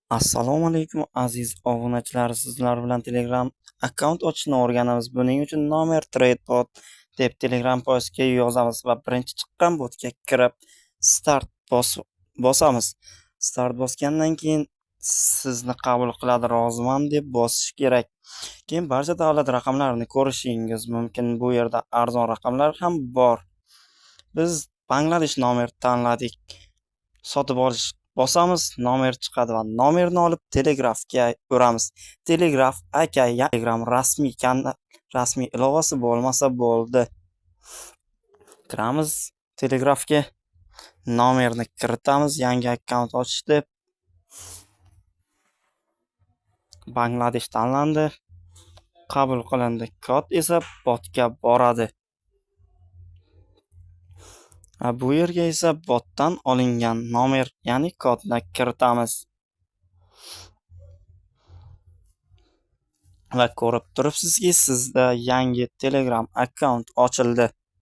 Assalomu alaykum aziz obunachilar. Sizlar bilan Telegram akkaunt ochishni o'rganamiz. Buning uchun nomer TradeBot deb Telegram postga yozamiz va birinchi chiqqan botga kirib start bosamiz. Start bosgandan keyin sizni qabul qiladi, roziman deb bosish kerak. Keyin barcha davlat raqamlarini ko'rishingiz mumkin. Bu yerda arzon raqamlar ham bor. Biz Bangladesh nomer tanladik. Sotib olish bosamiz, nomer chiqadi va nomerni olib Telegrafga uramiz. Telegraf aka Telegram rasmiy ilovasi bo'lmasa bo'ldi. Kiramiz Telegrafga, nomerni kiritamiz, yangi akkaunt ochish deb. Bangladesh tanlandi, qabul qilindi. Kod esa botga boradi. Bu yerga esa botdan olingan nomer, ya'ni kodni kiritamiz. Va ko'rib turibsizki, sizda yangi Telegram akkaunt ochildi.